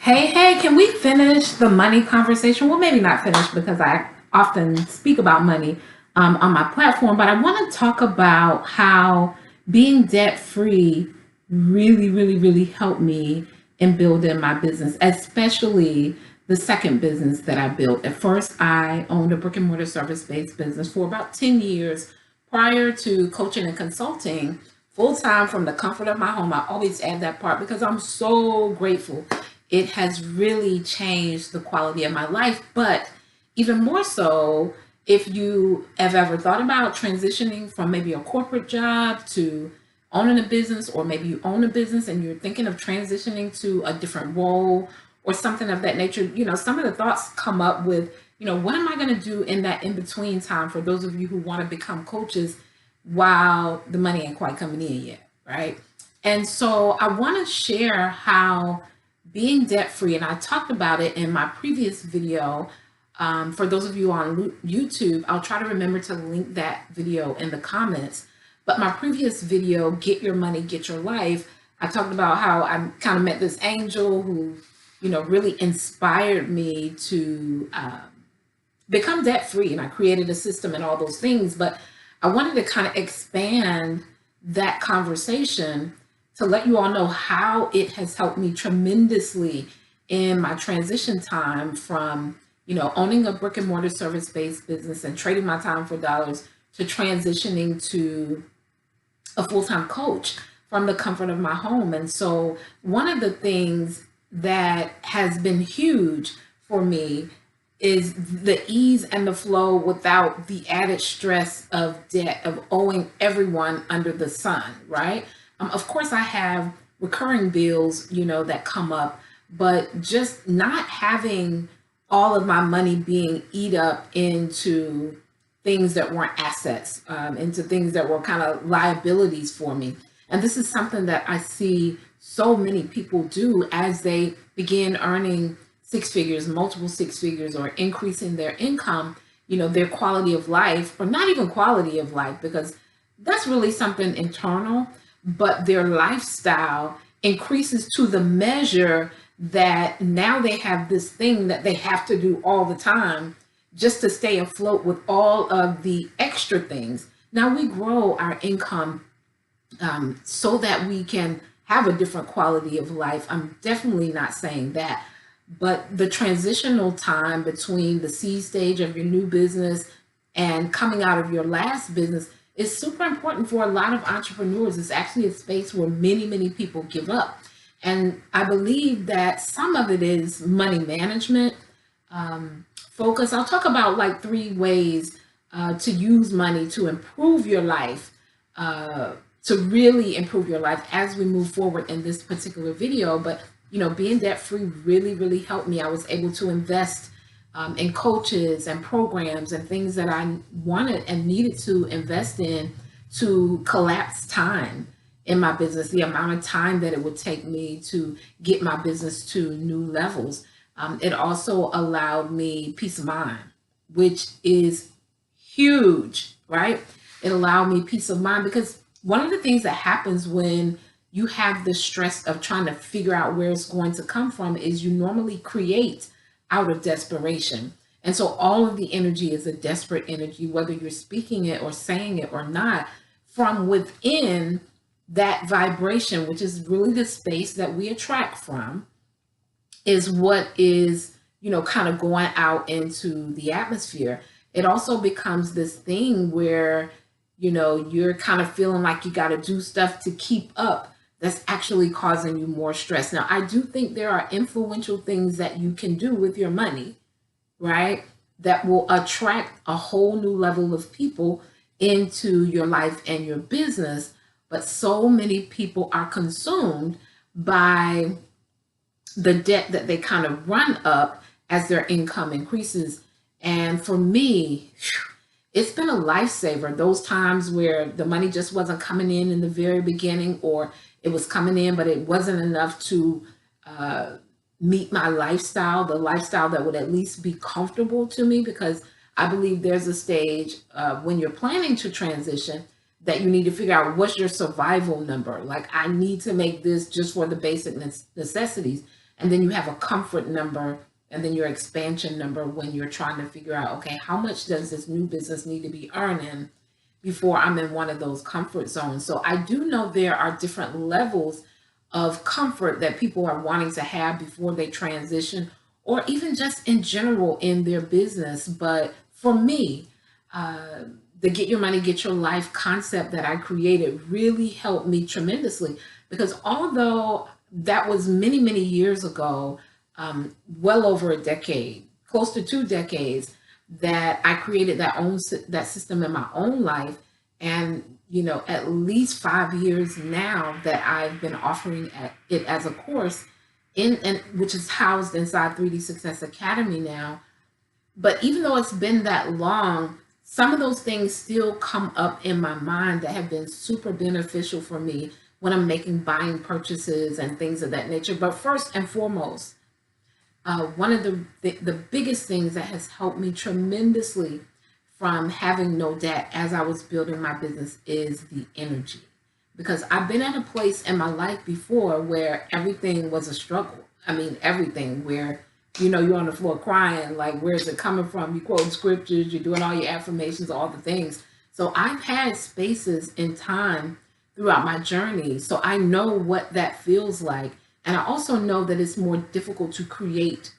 Hey, can we finish the money conversation? Well, maybe not finish because I often speak about money on my platform, but I want to talk about how being debt free really helped me in building my business, especially the second business that I built. At first, I owned a brick and mortar service based business for about 10 years prior to coaching and consulting full time from the comfort of my home. I always add that part because I'm so grateful. It has really changed the quality of my life. But even more so, if you have ever thought about transitioning from maybe a corporate job to owning a business, or maybe you own a business and you're thinking of transitioning to a different role or something of that nature, some of the thoughts come up with, what am I going to do in that in between time for those of you who want to become coaches while the money ain't quite coming in yet, right? And so I want to share how being debt free, and I talked about it in my previous video. For those of you on YouTube, I'll try to remember to link that video in the comments. But my previous video, Get Your Money, Get Your Life, I talked about how I kind of met this angel who, really inspired me to become debt free. And I created a system and all those things. But I wanted to kind of expand that conversation to let you all know how it has helped me tremendously in my transition time from, owning a brick and mortar service based business and trading my time for dollars to transitioning to a full time coach from the comfort of my home. And so, one of the things that has been huge for me is the ease and the flow without the added stress of debt, of owing everyone under the sun, right? Of course, I have recurring bills, that come up, but just not having all of my money being eat up into things that weren't assets, into things that were kind of liabilities for me. And this is something that I see so many people do as they begin earning six figures, multiple six figures, or increasing their income, their quality of life, or not even quality of life, because that's really something internal, but their lifestyle increases to the measure that now they have this thing that they have to do all the time just to stay afloat with all of the extra things. Now we grow our income so that we can have a different quality of life. I'm definitely not saying that. But the transitional time between the seed stage of your new business and coming out of your last business is super important for a lot of entrepreneurs. It's actually a space where many people give up. And I believe that some of it is money management, focus. I'll talk about like three ways to use money to improve your life, to really improve your life as we move forward in this particular video. But being debt free really helped me. I was able to invest in coaches and programs and things that I wanted and needed to invest in to collapse time in my business, the amount of time that it would take me to get my business to new levels. It also allowed me peace of mind, which is huge, right? It allowed me peace of mind because one of the things that happens when you have the stress of trying to figure out where it's going to come from is you normally create out of desperation. And so all of the energy is a desperate energy, whether you're speaking it or saying it or not, from within that vibration, which is really the space that we attract from, is what is, kind of going out into the atmosphere. It also becomes this thing where, you're kind of feeling like you got to do stuff to keep up. That's actually causing you more stress. Now, I do think there are influential things that you can do with your money, right? That will attract a whole new level of people into your life and your business. But so many people are consumed by the debt that they kind of run up as their income increases. And for me, it's been a lifesaver. Those times where the money just wasn't coming in the very beginning, or it was coming in, but it wasn't enough to meet my lifestyle, the lifestyle that would at least be comfortable to me, because I believe there's a stage when you're planning to transition that you need to figure out what's your survival number. Like, I need to make this just for the basic necessities. And then you have a comfort number and then your expansion number when you're trying to figure out, okay, how much does this new business need to be earning before I'm in one of those comfort zones? So I do know there are different levels of comfort that people are wanting to have before they transition, or even just in general in their business. But for me, the Get Your Money, Get Your Life concept that I created really helped me tremendously, because although that was many, many years ago, well over a decade, close to 2 decades, that I created that system in my own life. And, at least 5 years now that I've been offering it as a course and which is housed inside 3D Success Academy now. But even though it's been that long, some of those things still come up in my mind that have been super beneficial for me when I'm making buying purchases and things of that nature. But first and foremost, one of the biggest things that has helped me tremendously from having no debt as I was building my business is the energy. Because I've been at a place in my life before where everything was a struggle. I mean, everything where, you're on the floor crying, like, where's it coming from? You quote scriptures, you're doing all your affirmations, all the things. So I've had spaces in time throughout my journey. So I know what that feels like. And I also know that it's more difficult to create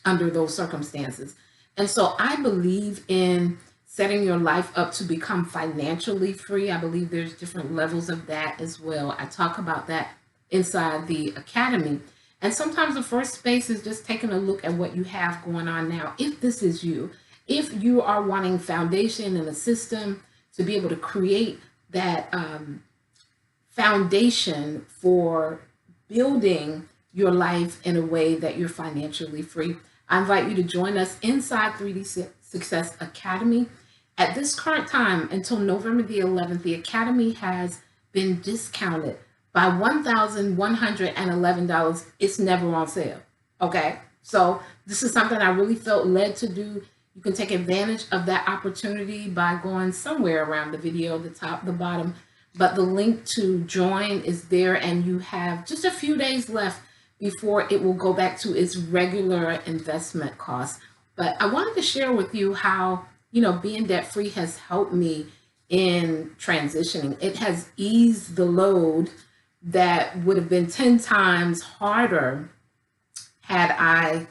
under those circumstances. And so I believe in setting your life up to become financially free. I believe there's different levels of that as well. I talk about that inside the academy. And sometimes the first space is just taking a look at what you have going on now. If this is you, if you are wanting foundation and a system to be able to create that foundation for building your life in a way that you're financially free, I invite you to join us inside 3D Success Academy. At this current time, until November the 11th, the Academy has been discounted by $1,111. It's never on sale. Okay. So this is something I really felt led to do. You can take advantage of that opportunity by going somewhere around the video, the top, the bottom. But the link to join is there, and you have just a few days left before it will go back to its regular investment cost. But I wanted to share with you how, being debt free has helped me in transitioning. It has eased the load that would have been 10 times harder had I,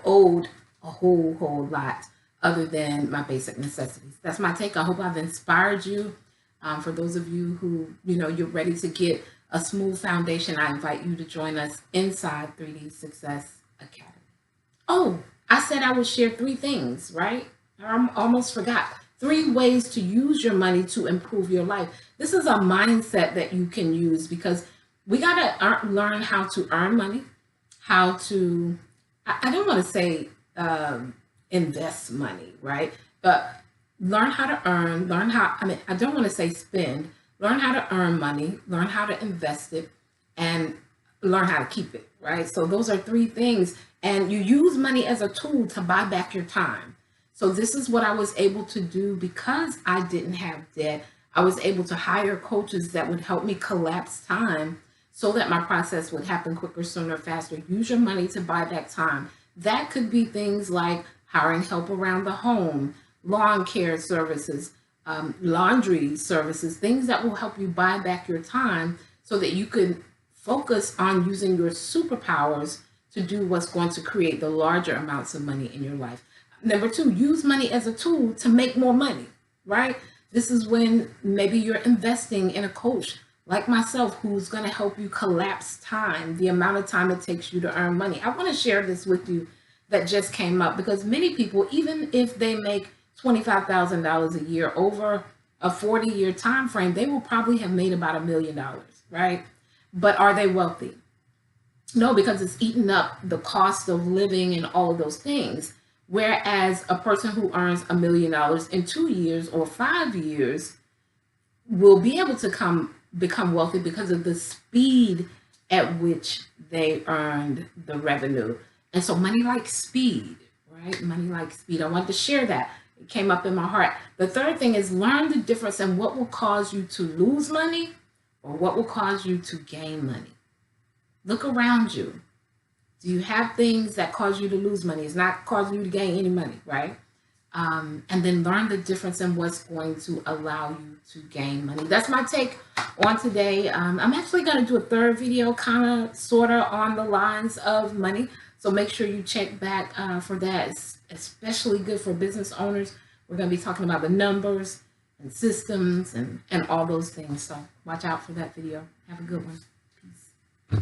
owed a whole lot other than my basic necessities. That's my take. I hope I've inspired you. For those of you who, you're ready to get a smooth foundation, I invite you to join us inside 3D Success Academy. Oh, I said I would share 3 things, right? I almost forgot. 3 ways to use your money to improve your life. This is a mindset that you can use, because we got to learn how to earn money, how to, I don't want to say invest money, right? But learn how to earn, I don't want to say spend, learn how to earn money, learn how to invest it, and learn how to keep it, right? So those are 3 things. And you use money as a tool to buy back your time. So this is what I was able to do because I didn't have debt. I was able to hire coaches that would help me collapse time so that my process would happen quicker, sooner, faster. Use your money to buy back time. That could be things like hiring help around the home, lawn care services, laundry services, things that will help you buy back your time so that you can focus on using your superpowers to do what's going to create the larger amounts of money in your life. Number 2, use money as a tool to make more money, right? This is when maybe you're investing in a coach like myself who's going to help you collapse time, the amount of time it takes you to earn money. I want to share this with you that just came up, because many people, even if they make $25,000 a year over a 40-year time frame, they will probably have made about $1 million, right? But are they wealthy? No, because it's eaten up the cost of living and all of those things. Whereas a person who earns $1 million in 2 years or 5 years will be able to become wealthy because of the speed at which they earned the revenue. And so money likes speed, right? Money likes speed. I wanted to share that. It came up in my heart. The third thing is learn the difference in what will cause you to lose money or what will cause you to gain money. Look around you. Do you have things that cause you to lose money? It's not causing you to gain any money, right? And then learn the difference in what's going to allow you to gain money. That's my take on today. I'm actually going to do a third video, kind of, sort of on the lines of money. So make sure you check back for that. It's especially good for business owners. We're going to be talking about the numbers and systems and all those things. So watch out for that video. Have a good one. Peace.